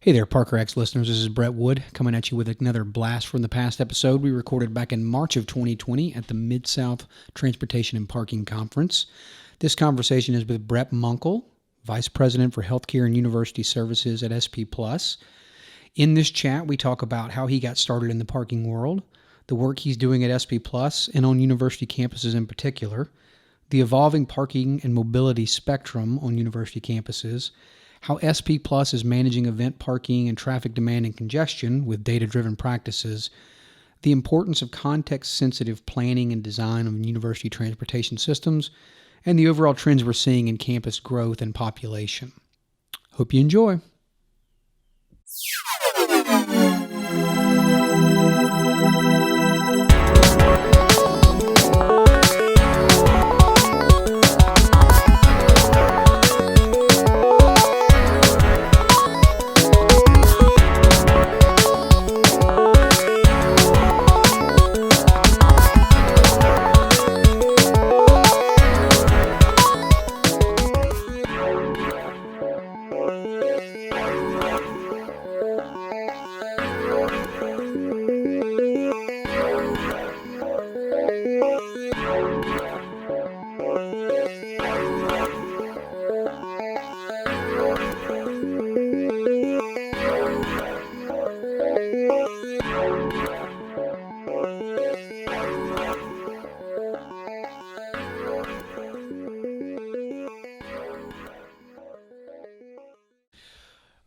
Hey there, Parker X listeners. This is Brett Wood coming at you with another blast from the past episode we recorded back in March of 2020 at the Mid-South Transportation and Parking Conference. This conversation is with Brett Munkel, Vice President for Healthcare and University Services at SP+. In this chat, we talk about how he got started in the parking world, the work he's doing at SP+, and on university campuses in particular, the evolving parking and mobility spectrum on university campuses, how SP Plus is managing event parking and traffic demand and congestion with data-driven practices, the importance of context-sensitive planning and design of university transportation systems, and the overall trends we're seeing in campus growth and population. Hope you enjoy.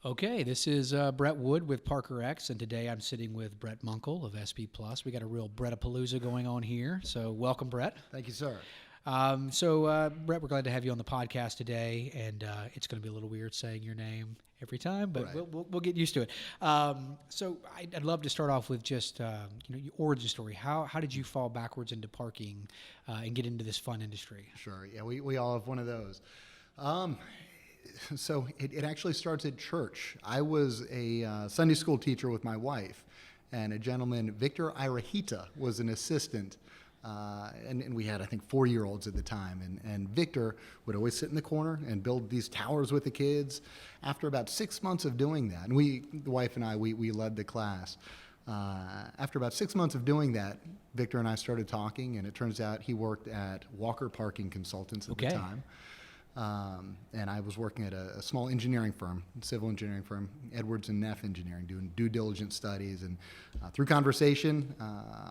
Okay, this is Brett Wood with Parker X, and today I'm sitting with Brett Munkel of SP+. We got a real Brettapalooza going on here, so welcome, Brett. Thank you, sir. Brett, we're glad to have you on the podcast today, and it's going to be a little weird saying your name every time, but right. we'll get used to it. So I'd love to start off with just your origin story. How did you fall backwards into parking and get into this fun industry? Sure. Yeah, we all have one of those. So it actually starts at church. I was a Sunday school teacher with my wife, and a gentleman, Victor Irahita, was an assistant. And we had, I think, 4-year-olds at the time. And Victor would always sit in the corner and build these towers with the kids. After about 6 months of doing that, and the wife and I, we led the class. After about 6 months of doing that, Victor and I started talking, and it turns out he worked at Walker Parking Consultants at the time. And I was working at a small engineering firm, civil engineering firm, Edwards and Neff Engineering, doing due diligence studies. And through conversation,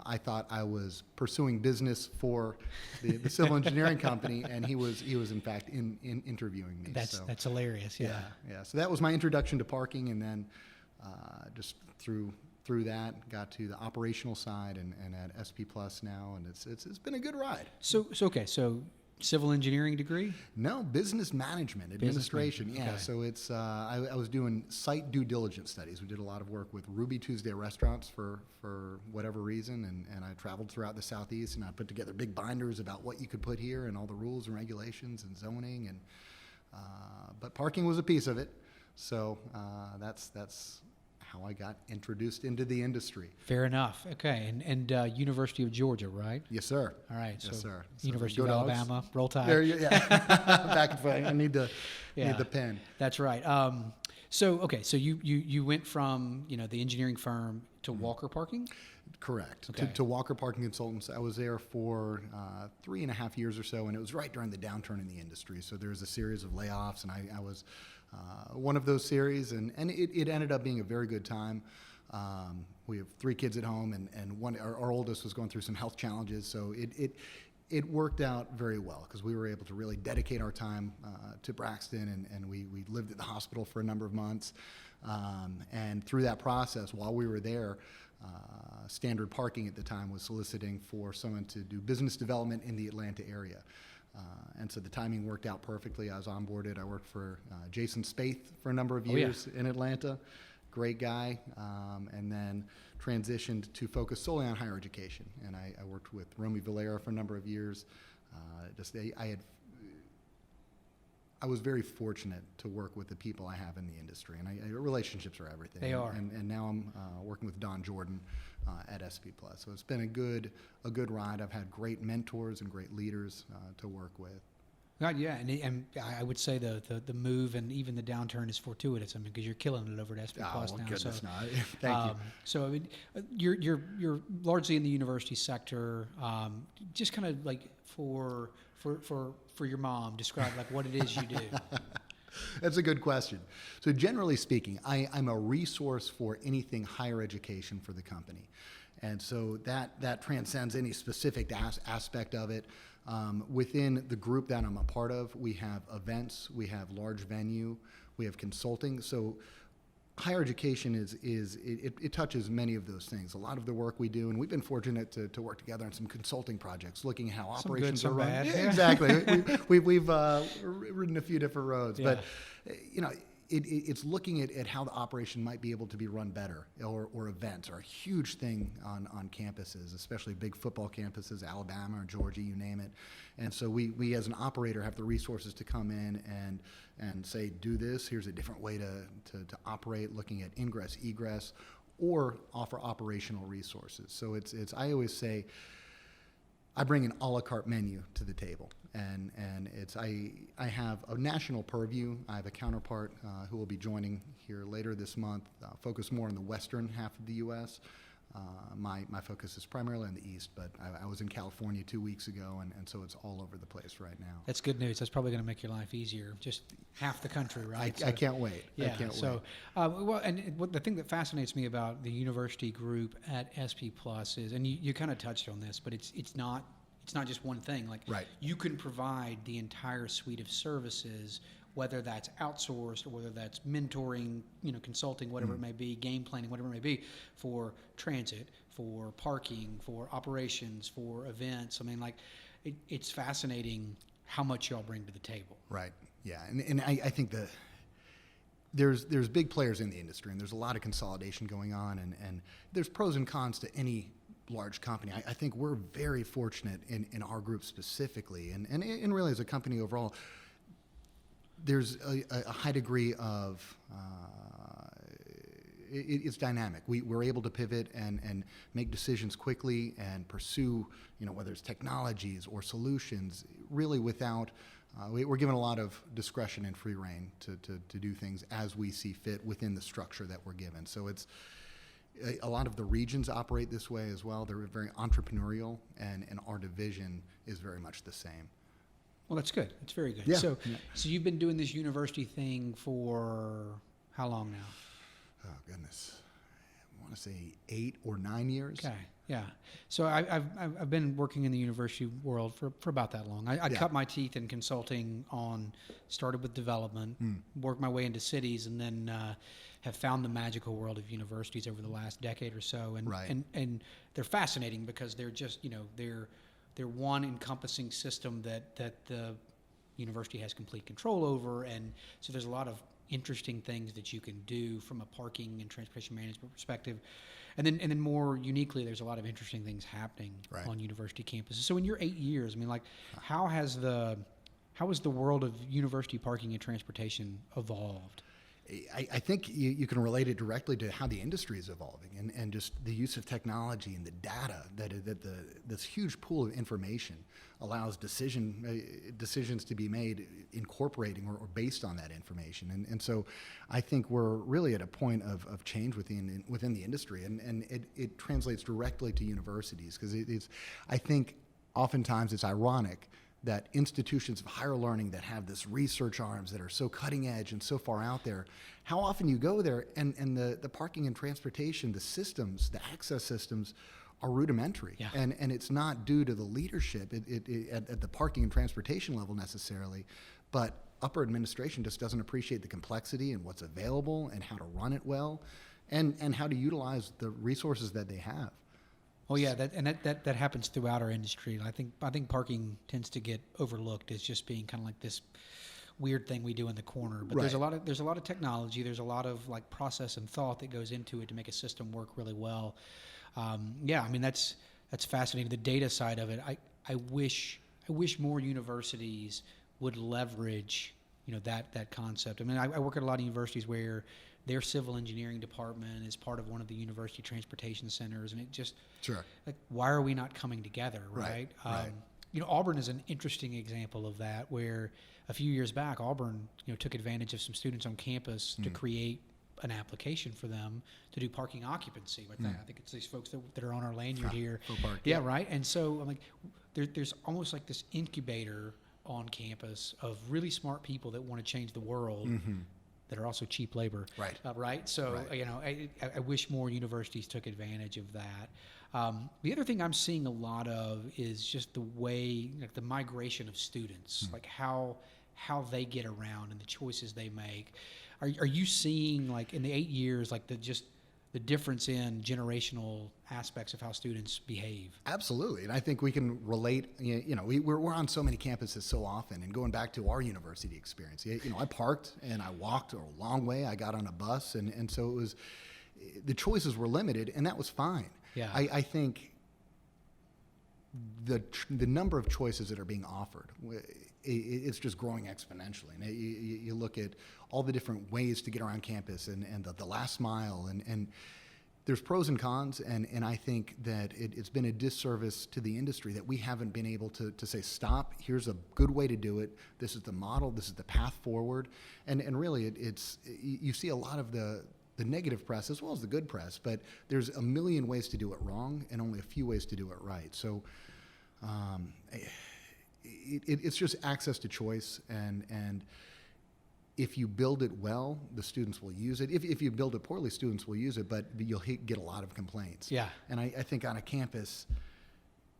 I thought I was pursuing business for the civil engineering company, and he was in fact interviewing me. That's hilarious. Yeah. So that was my introduction to parking, and then just through that got to the operational side and at SP Plus now, and it's been a good ride. So civil engineering degree? No, business management, administration. Yeah, okay. So it's I was doing site due diligence studies. We did a lot of work with Ruby Tuesday restaurants for whatever reason, and I traveled throughout the Southeast, and I put together big binders about what you could put here and all the rules and regulations and zoning, and but parking was a piece of it. So that's how I got introduced into the industry. Fair enough. Okay, and University of Georgia, right? Yes, sir. All right. Yes, sir. University of Alabama, Roll Tide. There you, yeah. Back and forth. I need the pen. That's right. So you went from the engineering firm to Walker Parking? Correct. Okay. To Walker Parking Consultants. I was there for 3.5 years or so, and it was right during the downturn in the industry. So there was a series of layoffs, and I was one of those series, and it ended up being a very good time. We have 3 kids at home, and one our oldest was going through some health challenges, so it worked out very well because we were able to really dedicate our time to Braxton, and we lived at the hospital for a number of months. And through that process, while we were there, Standard Parking at the time was soliciting for someone to do business development in the Atlanta area. And so the timing worked out perfectly. I was onboarded. I worked for Jason Spaeth for a number of years in Atlanta. Great guy. And then transitioned to focus solely on higher education. And I worked with Romy Valera for a number of years. I was very fortunate to work with the people I have in the industry, and relationships are everything. They are. And now I'm working with Don Jordan at SP Plus. So it's been a good ride. I've had great mentors and great leaders to work with. God, yeah, and I would say the move and even the downturn is fortuitous. I mean, because you're killing it over at SP Plus well, now. goodness, So, no. Thank you. So I mean, you're largely in the university sector. Just kind of like for your mom, describe like what it is you do. That's a good question. So generally speaking, I'm a resource for anything higher education for the company. And so that transcends any specific aspect of it. Within the group that I'm a part of, we have events, we have large venue, we have consulting. So higher education it touches many of those things. A lot of the work we do, and we've been fortunate to work together on some consulting projects, looking at how operations are run. Bad. Yeah, exactly. we've ridden a few different roads, Yeah. but it's looking at how the operation might be able to be run better, or events are a huge thing on campuses, especially big football campuses, Alabama or Georgia, you name it. And so we as an operator have the resources to come in and say, do this, here's a different way to operate, looking at ingress, egress, or offer operational resources. So it's I always say, I bring an a la carte menu to the table, and I have a national purview. I have a counterpart who will be joining here later this month, focus more on the western half of the U.S. My focus is primarily on the east, but I was in California 2 weeks ago, and so it's all over the place right now. That's good news. That's probably going to make your life easier. Just half the country, right? I can't wait. Yeah. I can't So, wait. the thing that fascinates me about the university group at SP Plus is, and you kind of touched on this, but it's not just one thing. Like, Right. You can provide the entire suite of services, whether that's outsourced or whether that's mentoring, consulting, whatever it may be, game planning, whatever it may be, for transit, for parking, for operations, for events. I mean, like, it's fascinating how much y'all bring to the table. Right. Yeah. And I think there's big players in the industry, and there's a lot of consolidation going on, and there's pros and cons to any large company. I think we're very fortunate in our group specifically, and really as a company overall. There's a high degree of it's dynamic. We're able to pivot and make decisions quickly and pursue, whether it's technologies or solutions, really without, we're given a lot of discretion and free rein to do things as we see fit within the structure that we're given. So it's, a lot of the regions operate this way as well. They're very entrepreneurial, and our division is very much the same. Well, that's good. That's very good. Yeah. So you've been doing this university thing for how long now? Oh, goodness. I want to say 8 or 9 years. Okay. Yeah. So I've been working in the university world for about that long. I cut my teeth in consulting started with development, worked my way into cities, and then have found the magical world of universities over the last decade or so. And Right. and they're fascinating because they're just, they're one encompassing system that the university has complete control over, and so there's a lot of interesting things that you can do from a parking and transportation management perspective, and then more uniquely, there's a lot of interesting things happening Right. on university campuses. So in your 8 years, I mean, like, how has the world of university parking and transportation evolved? I think you can relate it directly to how the industry is evolving, and just the use of technology and the data that this huge pool of information allows decisions to be made incorporating or based on that information. And so I think we're really at a point of change within the industry, and it translates directly to universities, because I think oftentimes it's ironic that institutions of higher learning that have this research arms that are so cutting edge and so far out there, how often you go there and the parking and transportation, the systems, the access systems are rudimentary. Yeah. And it's not due to the leadership at the parking and transportation level necessarily, but upper administration just doesn't appreciate the complexity and what's available and how to run it well, and how to utilize the resources that they have. Oh yeah, that happens throughout our industry. I think parking tends to get overlooked as just being kind of like this weird thing we do in the corner. But Right. there's a lot of technology. There's a lot of like process and thought that goes into it to make a system work really well. Yeah, I mean that's fascinating. The data side of it, I wish more universities would leverage that concept. I mean, I work at a lot of universities where their civil engineering department is part of one of the university transportation centers, and it just Sure. like, why are we not coming together, right? Right. Auburn is an interesting example of that, where a few years back, Auburn, took advantage of some students on campus to create an application for them to do parking occupancy. Like that. I think it's these folks that are on our lanyard here. Park, yeah, right. And so I'm like, there's almost like this incubator on campus of really smart people that want to change the world. That are also cheap labor, Right. Right. So I wish more universities took advantage of that. The other thing I'm seeing a lot of is just the way, the migration of students, like how they get around and the choices they make. Are you seeing, like, in the 8 years, like the difference in generational aspects of how students behave? Absolutely, and I think we can relate. We're on so many campuses so often, and going back to our university experience, I parked and I walked a long way. I got on a bus, and so it was, the choices were limited, and that was fine. Yeah. I think the number of choices that are being offered, it's just growing exponentially. And you look at all the different ways to get around campus and the last mile, and there's pros and cons, and I think that it's been a disservice to the industry that we haven't been able to say, stop, here's a good way to do it, this is the model, this is the path forward. And really, you see a lot of the negative press as well as the good press, but there's a million ways to do it wrong and only a few ways to do it right. So it's just access to choice, and if you build it well, the students will use it. If you build it poorly, students will use it, but you'll get a lot of complaints. Yeah. And I think on a campus,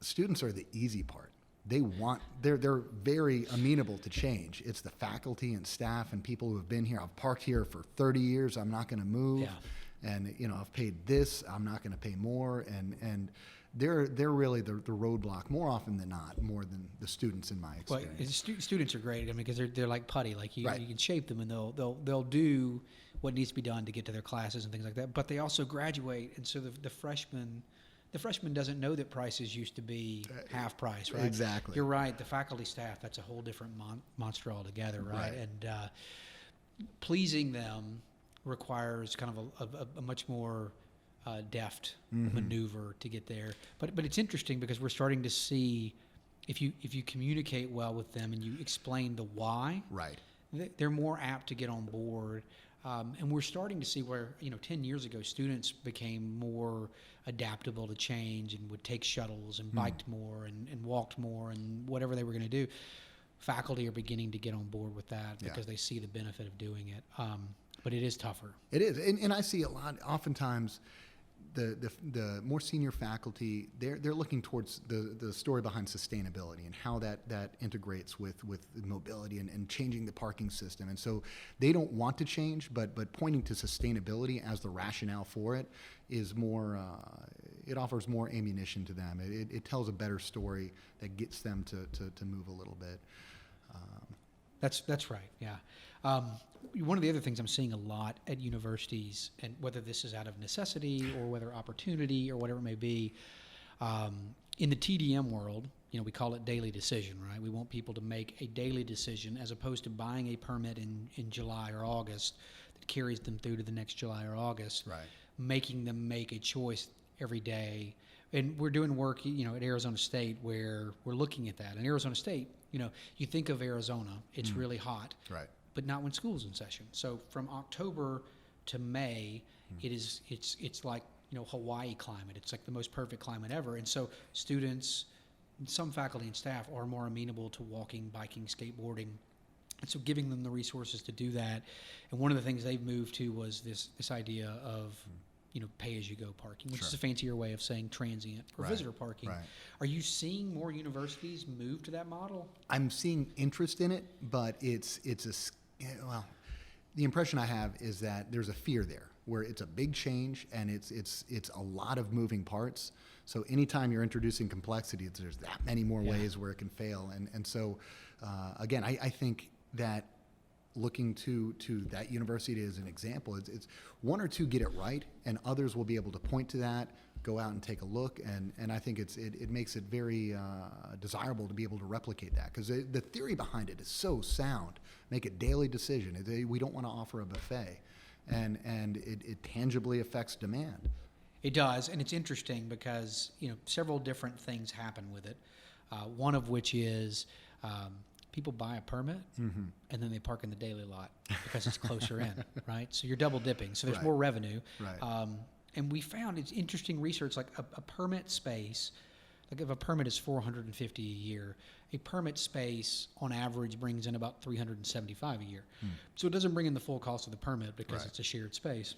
students are the easy part. They're very amenable to change. It's the faculty and staff and people who have been here. I've parked here for 30 years. I'm not going to move. Yeah. And I've paid this. I'm not going to pay more. And they're really the roadblock more often than not, more than the students in my experience. Well, students are great. I mean, because they're like putty. Like you can shape them, and they'll do what needs to be done to get to their classes and things like that. But they also graduate, and so the freshman doesn't know that prices used to be half price, right? Exactly. You're right. The faculty staff, that's a whole different monster altogether, right? And pleasing them requires kind of a much more deft maneuver to get there. But it's interesting because we're starting to see, if you communicate well with them and you explain the why, right, they're more apt to get on board. And we're starting to see where, 10 years ago, students became more adaptable to change and would take shuttles and biked more and walked more and whatever they were going to do. Faculty are beginning to get on board with that because they see the benefit of doing it. But it is tougher. It is. And I see a lot, oftentimes, the more senior faculty, they're looking towards the story behind sustainability and how that integrates with mobility and changing the parking system. And so they don't want to change, but pointing to sustainability as the rationale for it is more, it offers more ammunition to them. It tells a better story that gets them to move a little bit. That's right, yeah. One of the other things I'm seeing a lot at universities, and whether this is out of necessity or whether opportunity or whatever it may be, in the TDM world, we call it daily decision, right? We want people to make a daily decision as opposed to buying a permit in July or August that carries them through to the next July or August, right. Making them make a choice every day. And we're doing work, at Arizona State where we're looking at that. And Arizona State, you think of Arizona, it's really hot, right? But not when school's in session. So from October to May, it's like Hawaii climate. It's like the most perfect climate ever. And so students, some faculty and staff are more amenable to walking, biking, skateboarding. And so giving them the resources to do that. And one of the things they've moved to was this idea of pay-as-you-go parking, which is a fancier way of saying transient or visitor parking. Right. Are you seeing more universities move to that model? I'm seeing interest in it, but the impression I have is that there's a fear there, where it's a big change and it's a lot of moving parts. So anytime you're introducing complexity, there's that many more ways where it can fail. And so, again, I think that looking to that university as an example, it's one or two get it right, and others will be able to point to that, go out and take a look, and I think it makes it very desirable to be able to replicate that, because the theory behind it is so sound. Make a daily decision. We don't want to offer a buffet, and it tangibly affects demand. It does, and it's interesting because several different things happen with it. One of which is people buy a permit and then they park in the daily lot because it's closer in, right? So you're double dipping. So there's more revenue. Right. And we found it's interesting research, like a permit space, like if a permit is $450 a year, a permit space on average brings in about $375 a year. So it doesn't bring in the full cost of the permit because it's a shared space.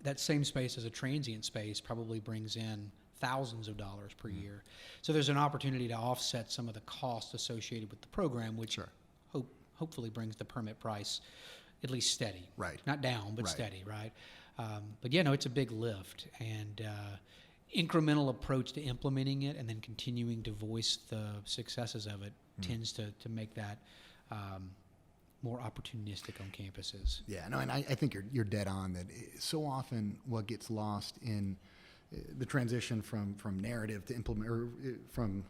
That same space as a transient space probably brings in thousands of dollars per year. So there's an opportunity to offset some of the costs associated with the program, which hopefully brings the permit price at least steady. Right. Not down, but steady, right? But yeah, no, it's a big lift. And incremental approach to implementing it and then continuing to voice the successes of it tends to make that more opportunistic on campuses. Yeah, no, and I think you're dead on that. So often what gets lost in the transition from narrative to implement, or from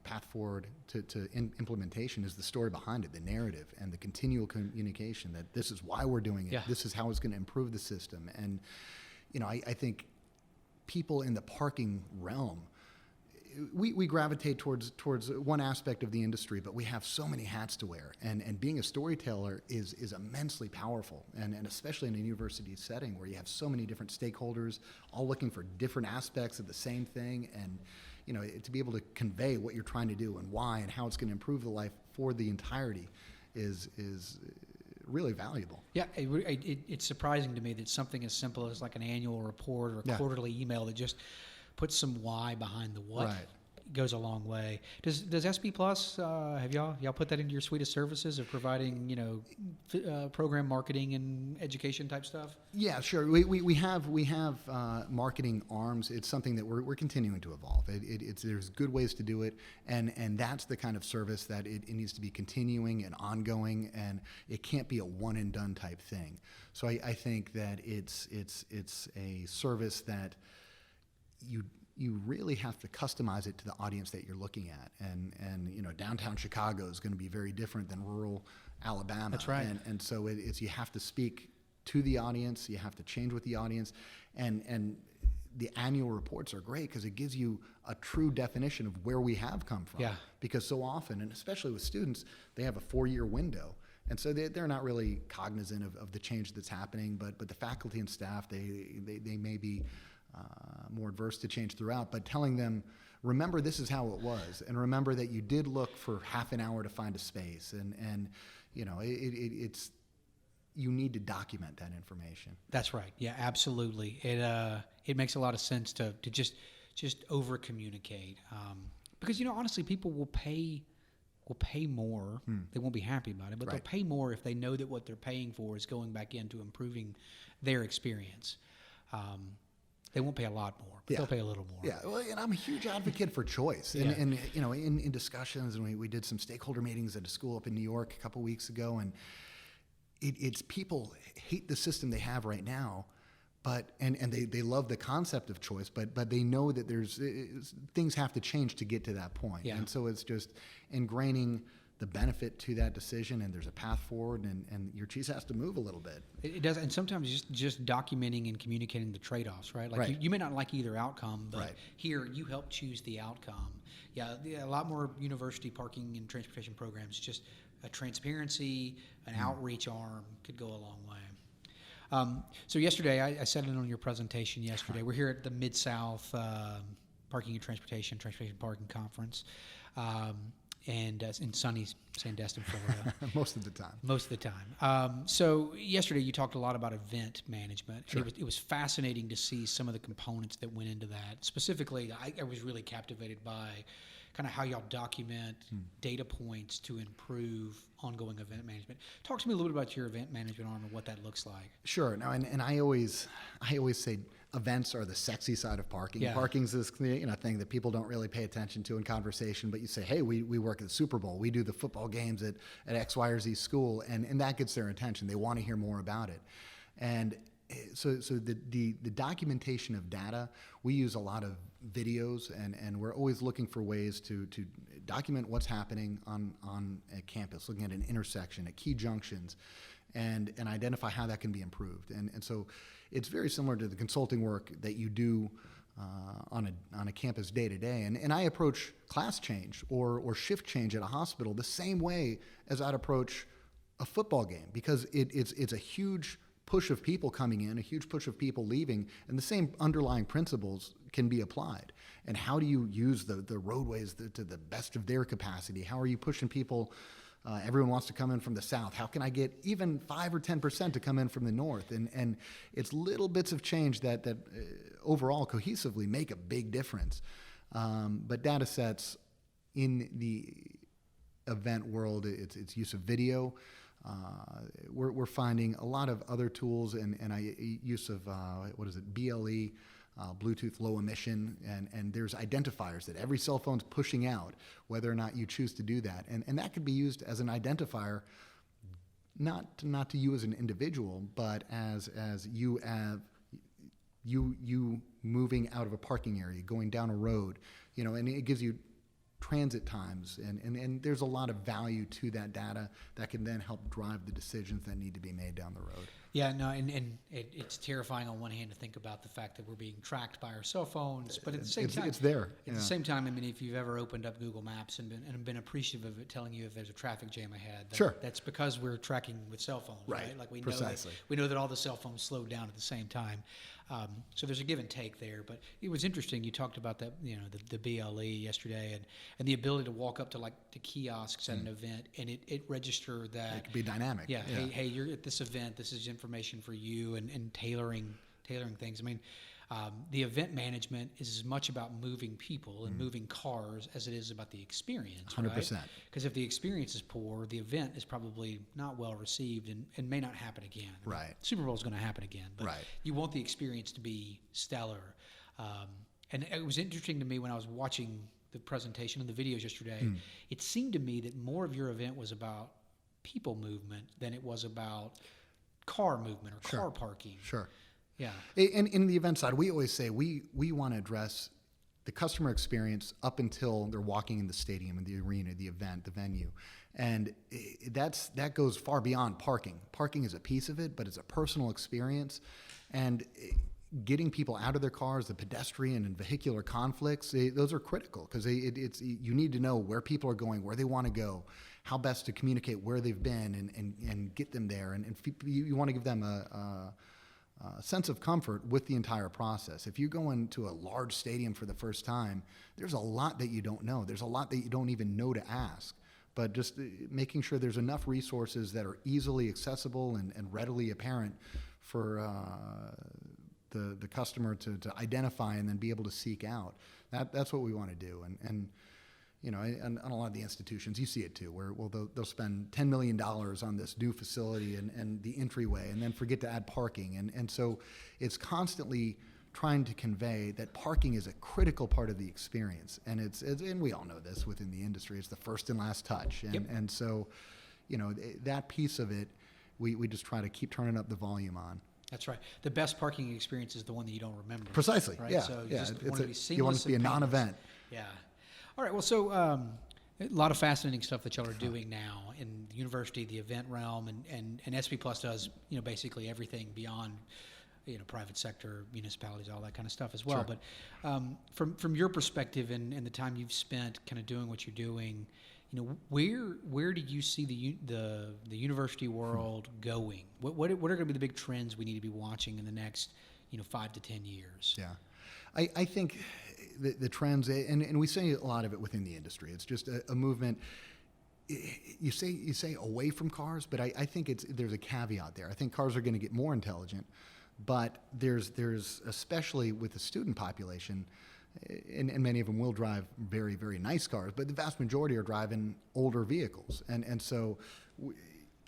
path forward to implementation, is the story behind it, the narrative and the continual communication that this is why we're doing it. This is how it's going to improve the system. And, I think people in the parking realm, we gravitate towards one aspect of the industry, but we have so many hats to wear. And being a storyteller is immensely powerful, and especially in a university setting where you have so many different stakeholders all looking for different aspects of the same thing. And, to be able to convey what you're trying to do and why and how it's going to improve the life for the entirety is really valuable. Yeah, it's surprising to me that something as simple as like an annual report or a quarterly email that just puts some why behind the what goes a long way. Does SP Plus have y'all put that into your suite of services of providing program marketing and education type stuff? Yeah, sure. We have marketing arms. It's something that we're continuing to evolve. There's good ways to do it, and that's the kind of service that it needs to be continuing and ongoing, and it can't be a one and done type thing. So I think that it's a service that you really have to customize it to the audience that you're looking at. And downtown Chicago is going to be very different than rural Alabama. That's right. And so you have to speak to the audience, you have to change with the audience. And the annual reports are great because it gives you a true definition of where we have come from. Yeah. Because so often, and especially with students, they have a 4-year window. And so they're not really cognizant of the change that's happening, but the faculty and staff, they may be more adverse to change throughout, but telling them, remember this is how it was, and remember that you did look for half an hour to find a space, and it's you need to document that information. That's right. Yeah, absolutely. It makes a lot of sense to just over communicate, because honestly, people will pay more. They won't be happy about it, but they'll pay more if they know that what they're paying for is going back into improving their experience. They won't pay a lot more, but they'll pay a little more. Yeah, well, and I'm a huge advocate for choice. And in discussions, and we did some stakeholder meetings at a school up in New York a couple weeks ago, and it's people hate the system they have right now, but they love the concept of choice, but they know that things have to change to get to that point. Yeah. And so it's just ingraining the benefit to that decision, and there's a path forward, and your cheese has to move a little bit. It does, and sometimes just documenting and communicating the trade-offs, right? Like you may not like either outcome, but here you help choose the outcome. Yeah, a lot more university parking and transportation programs, just a transparency, an outreach arm could go a long way. So yesterday, I said it on your presentation yesterday, we're here at the Mid-South Parking and Transportation Parking Conference. And in sunny Sandestin, Florida. Most of the time. So yesterday you talked a lot about event management. Sure. It was fascinating to see some of the components that went into that. Specifically, I was really captivated by kind of how y'all document data points to improve ongoing event management. Talk to me a little bit about your event management arm and what that looks like. Sure. Now, and I always say events are the sexy side of parking. Yeah. Parking's this thing that people don't really pay attention to in conversation, but you say, hey, we work at the Super Bowl. We do the football games at X, Y, or Z school, and that gets their attention. They want to hear more about it. And so the documentation of data, we use a lot of videos, and we're always looking for ways to document what's happening on a campus, looking at an intersection, at key junctions, and identify how that can be improved. And so it's very similar to the consulting work that you do on a campus day to day. And I approach class change or shift change at a hospital the same way as I'd approach a football game, because it's a huge push of people coming in, a huge push of people leaving, and the same underlying principles can be applied. And how do you use the roadways to the best of their capacity? How are you pushing people? Everyone wants to come in from the south. How can I get even 5 or 10% to come in from the north? And it's little bits of change that overall cohesively make a big difference. But data sets in the event world, it's use of video. We're finding a lot of other tools and use of BLE, Bluetooth low emission, and there's identifiers that every cell phone's pushing out, whether or not you choose to do that, and that could be used as an identifier, not to you as an individual, but as you moving out of a parking area, going down a road, and it gives you transit times, and there's a lot of value to that data that can then help drive the decisions that need to be made down the road. Yeah, no, and it's terrifying on one hand to think about the fact that we're being tracked by our cell phones, but at the same time, it's there. At the same time, I mean, if you've ever opened up Google Maps and been appreciative of it telling you if there's a traffic jam ahead, sure, that's because we're tracking with cell phones, right? Like we know that all the cell phones slowed down at the same time. So there's a give and take there, but it was interesting. You talked about that, the BLE yesterday, and the ability to walk up to like the kiosks at an event, and it register that it could be dynamic. Yeah. Hey, you're at this event. This is information for you, and tailoring things. I mean, the event management is as much about moving people and moving cars as it is about the experience. 100%. Because if the experience is poor, the event is probably not well received and may not happen again. Right. Super Bowl is going to happen again, but right. You want the experience to be stellar. And it was interesting to me when I was watching the presentation and the videos yesterday. It seemed to me that more of your event was about people movement than it was about car movement or car parking. Sure. Yeah. And in the event side, we always say we want to address the customer experience up until they're walking in the stadium, in the arena, the event, the venue. And that goes far beyond parking. Parking is a piece of it, but it's a personal experience. And getting people out of their cars, the pedestrian and vehicular conflicts, those are critical, because you need to know where people are going, where they want to go, how best to communicate where they've been and get them there. And you want to give them a sense of comfort with the entire process. If you go into a large stadium for the first time, there's a lot that you don't know. There's a lot that you don't even know to ask. But just making sure there's enough resources that are easily accessible and readily apparent for the customer to identify and then be able to seek out. That's what we want to do. And a lot of the institutions, you see it too, where they'll spend $10 million on this new facility and the entryway, and then forget to add parking. And so it's constantly trying to convey that parking is a critical part of the experience. And and we all know this within the industry, it's the first and last touch. And so, that piece of it, we just try to keep turning up the volume on. That's right. The best parking experience is the one that you don't remember. Precisely. Right? Yeah. So you want it to be a non-event. Yeah. All right. Well, so a lot of fascinating stuff that y'all are doing now in the university, the event realm, and SP Plus does basically everything beyond private sector, municipalities, all that kind of stuff as well. Sure. But from your perspective and the time you've spent kind of doing what you're doing, where do you see the university world going? What are going to be the big trends we need to be watching in the next 5 to 10 years? Yeah, I think the trends, and we see a lot of it within the industry. It's just a movement. You say away from cars, but I think there's a caveat there. I think cars are going to get more intelligent, but there's especially with the student population. And many of them will drive very, very nice cars, but the vast majority are driving older vehicles. And so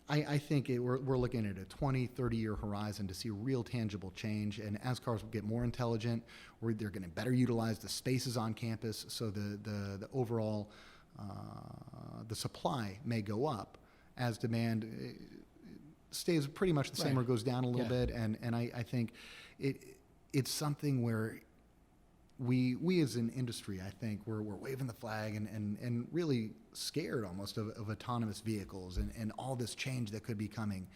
I think we're looking at a 20, 30-year horizon to see real tangible change. And as cars get more intelligent, they're going to better utilize the spaces on campus, so the overall the supply may go up as demand stays pretty much the same or goes down a little bit. And I think it's something where we as an industry, I think we're waving the flag and really scared almost of autonomous vehicles and all this change that could be coming.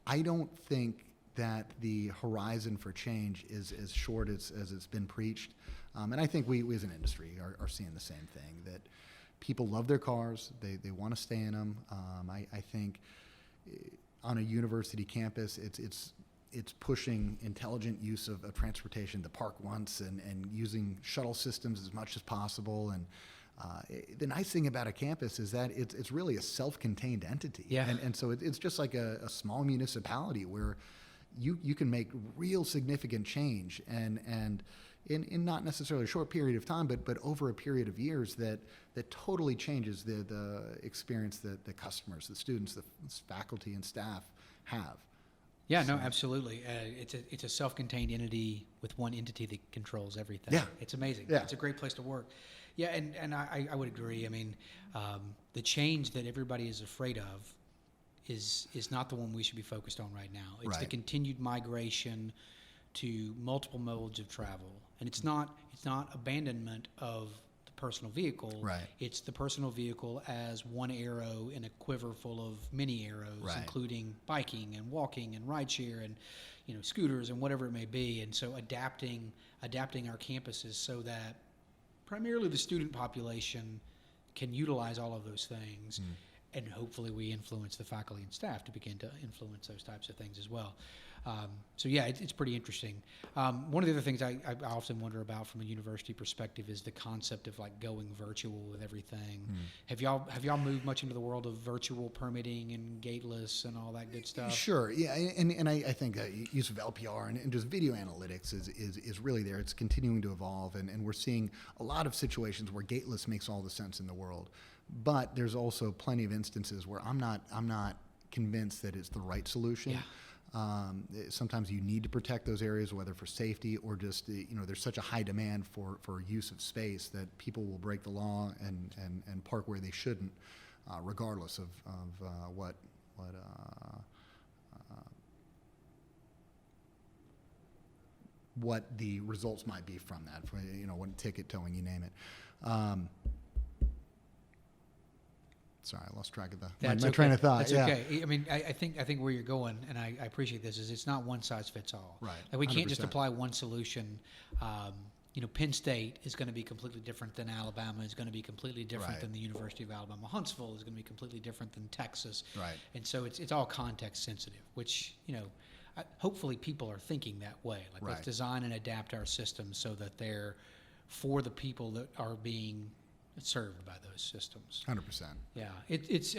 I don't think that the horizon for change is as short as it's been preached. And I think we as an industry are seeing the same thing, that people love their cars. They want to stay in them. I think on a university campus, it's pushing intelligent use of transportation, the park once, and using shuttle systems as much as possible. And the nice thing about a campus is that it's really a self-contained entity. Yeah. And so it's just like a small municipality where you can make real significant change and in not necessarily a short period of time, but over a period of years that totally changes the experience that the customers, the students, the faculty and staff have. Yeah, no, absolutely. It's a self-contained entity with one entity that controls everything. Yeah. It's amazing. Yeah. It's a great place to work. Yeah, and I would agree. I mean, the change that everybody is afraid of is not the one we should be focused on right now. It's the Right. continued migration to multiple modes of travel, and it's not abandonment of the personal vehicle. Right. It's the personal vehicle as one arrow in a quiver full of many arrows, Right. including biking and walking and rideshare and scooters and whatever it may be. And so adapting our campuses so that primarily the student population can utilize all of those things. And hopefully we influence the faculty and staff to begin to influence those types of things as well. So yeah, it's pretty interesting. One of the other things I often wonder about from a university perspective is the concept of like going virtual with everything. Have y'all moved much into the world of virtual permitting and gateless and all that good stuff? Sure, yeah, and I think use of LPR and just video analytics is really there. It's continuing to evolve, and we're seeing a lot of situations where gateless makes all the sense in the world. But there's also plenty of instances where I'm not convinced that it's the right solution. Yeah. Sometimes you need to protect those areas, whether for safety or just there's such a high demand for use of space that people will break the law and park where they shouldn't, regardless of what the results might be from that. For when ticket towing, you name it. Sorry, I lost track of my train of thought. That's yeah. okay. I mean, I think where you're going, and I appreciate this, is it's not one size fits all. Right. Like we can't just 100%. apply one solution. Penn State is going to be completely different than Alabama. Is going to be completely different Right. than the University of Alabama. Huntsville is going to be completely different than Texas. Right. And so it's all context sensitive, which hopefully people are thinking that way. Like let's Right. design and adapt our systems so that they're for the people that are being served by those systems. 100%. Yeah, it's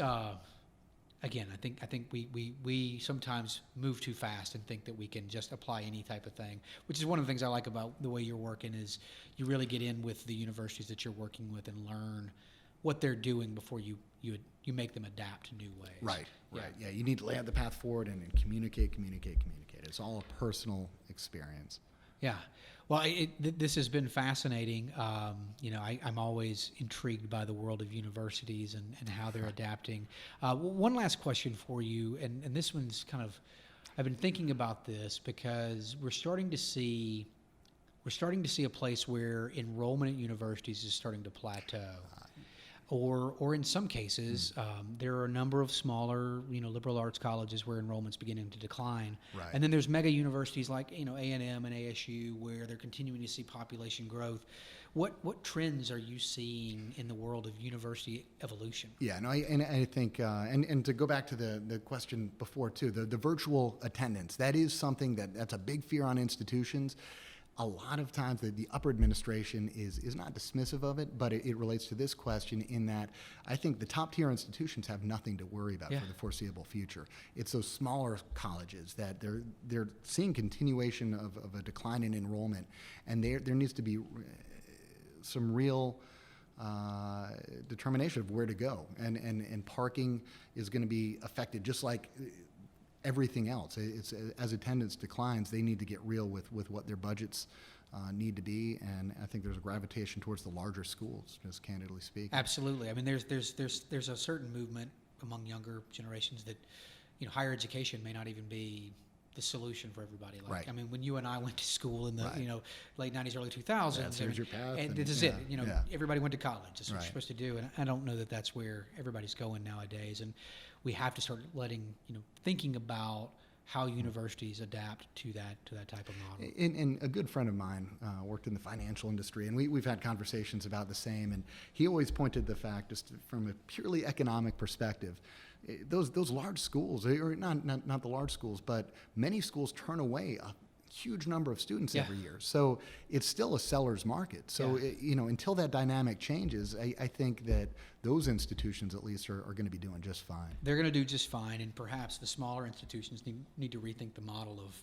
again. I think we sometimes move too fast and think that we can just apply any type of thing, which is one of the things I like about the way you're working is you really get in with the universities that you're working with and learn what they're doing before you make them adapt to new ways. Right. Yeah. Right. Yeah. You need to lay out the path forward and communicate. It's all a personal experience. Yeah. Well, this has been fascinating. I'm always intrigued by the world of universities and how they're adapting. One last question for you, and this one's kind of, I've been thinking about this because we're starting to see a place where enrollment at universities is starting to plateau. Or in some cases, there are a number of smaller, liberal arts colleges where enrollment's beginning to decline. Right. And then there's mega universities like, A&M and ASU where they're continuing to see population growth. What trends are you seeing in the world of university evolution? Yeah, no, I think, and to go back to the question before too, the virtual attendance, that is something that's a big fear on institutions. A lot of times the upper administration is not dismissive of it, but it relates to this question in that I think the top tier institutions have nothing to worry about for the foreseeable future. It's those smaller colleges that they're seeing continuation of a decline in enrollment, and there needs to be some real determination of where to go, and parking is going to be affected just like everything else. It's as attendance declines, they need to get real with what their budgets need to be, and I think there's a gravitation towards the larger schools, just candidly speaking. Absolutely. I mean, there's a certain movement among younger generations that higher education may not even be the solution for everybody. Like, Right. I mean, when you and I went to school in the Right. Late 90s, early 2000s, here's your path, and and this is yeah, it. yeah. Everybody went to college. That's what Right. you're supposed to do, and I don't know that that's where everybody's going nowadays. And we have to start thinking about how universities adapt to that type of model. And a good friend of mine worked in the financial industry, and we've had conversations about the same. And he always pointed the fact, just from a purely economic perspective, those large schools, or not the large schools, but many schools turn away a huge number of students every year. So it's still a seller's market. So until that dynamic changes, I think that those institutions at least are going to be doing just fine. They're going to do just fine, and perhaps the smaller institutions need to rethink the model of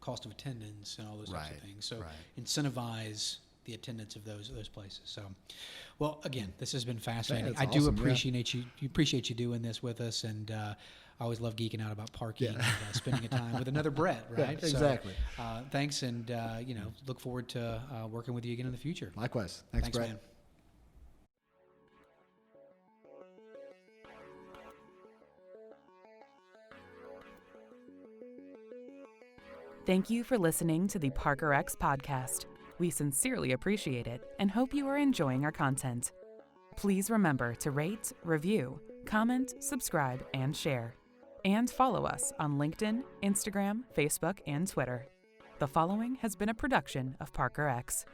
cost of attendance and all those types of things. So incentivize the attendance of those places. So, well, again, this has been fascinating. I do appreciate you appreciate you doing this with us, and I always love geeking out about parking and spending a time with another Brett, right? Yeah, exactly. So, thanks, and look forward to working with you again in the future. Likewise. Thanks Brett. Man. Thank you for listening to the Parker X podcast. We sincerely appreciate it and hope you are enjoying our content. Please remember to rate, review, comment, subscribe, and share. And follow us on LinkedIn, Instagram, Facebook, and Twitter. The following has been a production of Parker X.